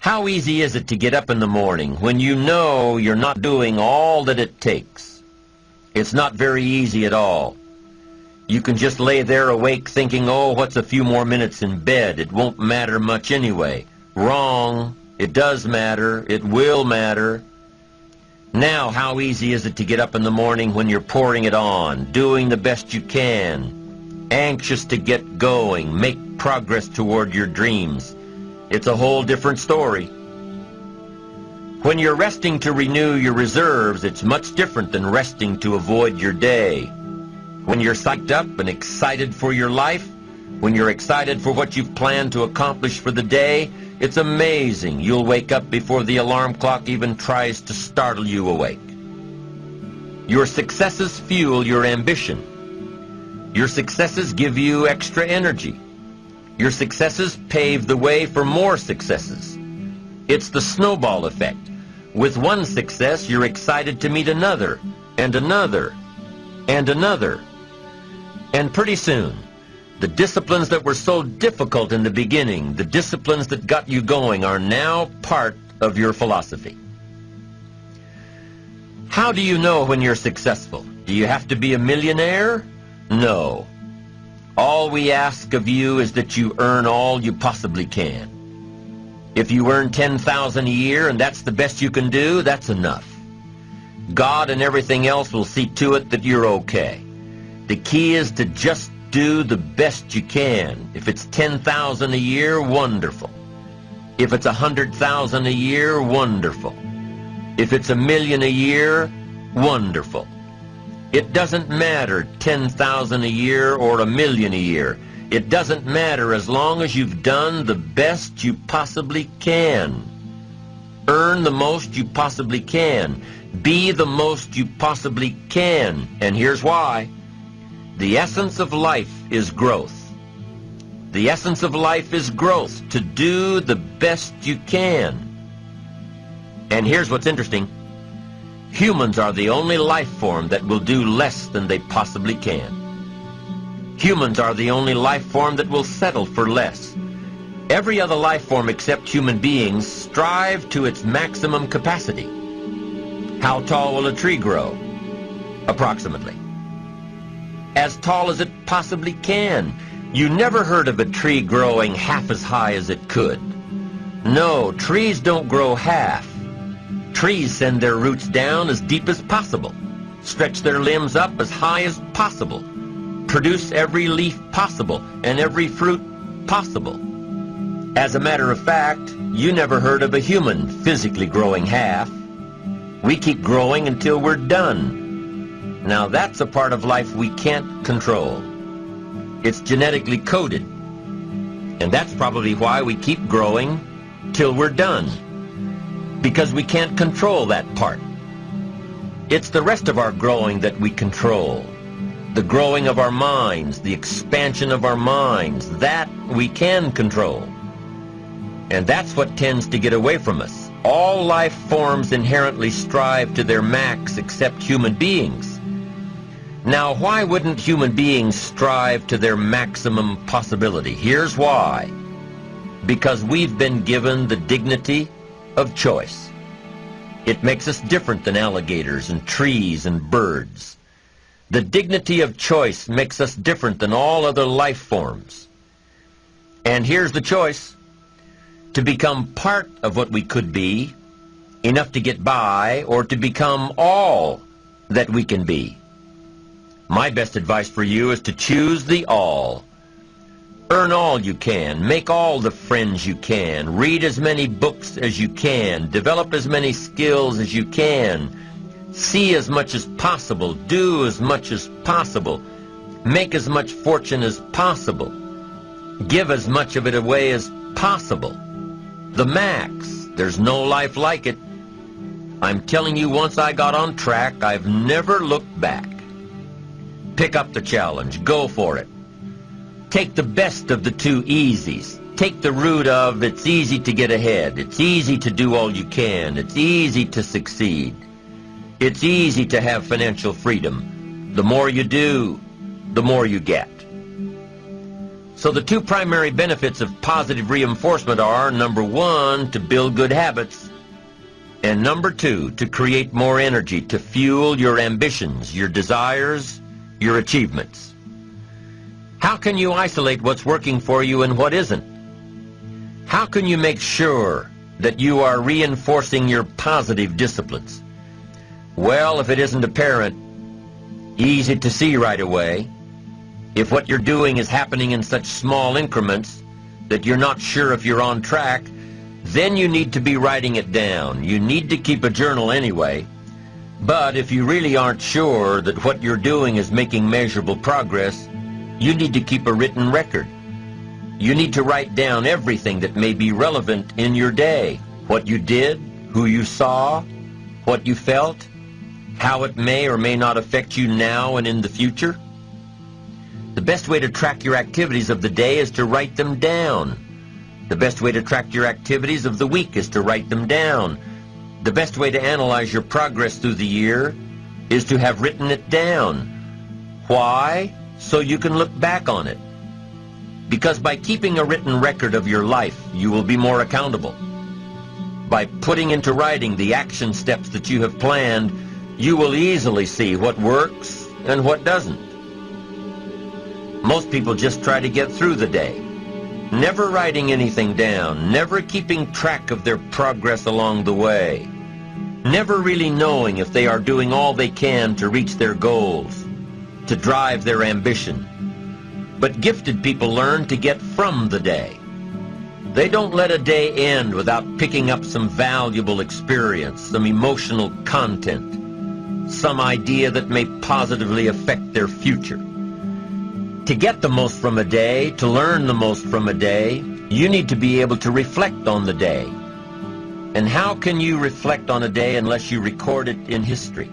How easy is it to get up in the morning when you know you're not doing all that it takes? It's not very easy at all. You can just lay there awake thinking, oh, what's a few more minutes in bed? It won't matter much anyway. Wrong. It does matter. It will matter. Now, how easy is it to get up in the morning when you're pouring it on, doing the best you can, anxious to get going, make progress toward your dreams? It's a whole different story. When you're resting to renew your reserves, it's much different than resting to avoid your day. When you're psyched up and excited for your life, when you're excited for what you've planned to accomplish for the day, it's amazing. You'll wake up before the alarm clock even tries to startle you awake. Your successes fuel your ambition. Your successes give you extra energy. Your successes pave the way for more successes. It's the snowball effect. With one success, you're excited to meet another, and another, and another. And pretty soon, the disciplines that were so difficult in the beginning, the disciplines that got you going, are now part of your philosophy. How do you know when you're successful? Do you have to be a millionaire? No. All we ask of you is that you earn all you possibly can. If you earn $10,000 a year and that's the best you can do, that's enough. God and everything else will see to it that you're okay. The key is to just do the best you can. If it's $10,000 a year, wonderful. If it's $100,000 a year, wonderful. If it's $1 million a year, wonderful. It doesn't matter $10,000 a year or $1 million a year. It doesn't matter as long as you've done the best you possibly can. Earn the most you possibly can. Be the most you possibly can. And here's why. The essence of life is growth. The essence of life is growth, to do the best you can. And here's what's interesting. Humans are the only life form that will do less than they possibly can. Humans are the only life form that will settle for less. Every other life form except human beings strive to its maximum capacity. How tall will a tree grow? Approximately. As tall as it possibly can. You never heard of a tree growing half as high as it could. No, trees don't grow half. Trees send their roots down as deep as possible, stretch their limbs up as high as possible, produce every leaf possible and every fruit possible. As a matter of fact, you never heard of a human physically growing half. We keep growing until we're done. Now that's a part of life we can't control. It's genetically coded. And that's probably why we keep growing till we're done. Because we can't control that part. It's the rest of our growing that we control. The growing of our minds, the expansion of our minds, that we can control. And that's what tends to get away from us. All life forms inherently strive to their max except human beings. Now, why wouldn't human beings strive to their maximum possibility? Here's why. Because we've been given the dignity of choice. It makes us different than alligators and trees and birds. The dignity of choice makes us different than all other life forms. And here's the choice. To become part of what we could be, enough to get by, or to become all that we can be. My best advice for you is to choose the all. Earn all you can, make all the friends you can, read as many books as you can, develop as many skills as you can, see as much as possible, do as much as possible, make as much fortune as possible, give as much of it away as possible. The max. There's no life like it. I'm telling you, once I got on track, I've never looked back. Pick up the challenge. Go for it. Take the best of the two easies. Take the route of it's easy to get ahead. It's easy to do all you can. It's easy to succeed. It's easy to have financial freedom. The more you do, the more you get. So the two primary benefits of positive reinforcement are, number one, to build good habits, and number two, to create more energy to fuel your ambitions, your desires, your achievements. How can you isolate what's working for you and what isn't? How can you make sure that you are reinforcing your positive disciplines? Well, if it isn't apparent, easy to see right away, if what you're doing is happening in such small increments that you're not sure if you're on track, then you need to be writing it down. You need to keep a journal anyway. But if you really aren't sure that what you're doing is making measurable progress, you need to keep a written record. You need to write down everything that may be relevant in your day. What you did, who you saw, what you felt, how it may or may not affect you now and in the future. The best way to track your activities of the day is to write them down. The best way to track your activities of the week is to write them down. The best way to analyze your progress through the year is to have written it down. Why? So you can look back on it. Because by keeping a written record of your life, you will be more accountable. By putting into writing the action steps that you have planned, you will easily see what works and what doesn't. Most people just try to get through the day, never writing anything down, never keeping track of their progress along the way, never really knowing if they are doing all they can to reach their goals, to drive their ambition. But gifted people learn to get from the day. They don't let a day end without picking up some valuable experience, some emotional content, some idea that may positively affect their future. To get the most from a day, to learn the most from a day, you need to be able to reflect on the day. And how can you reflect on a day unless you record it in history?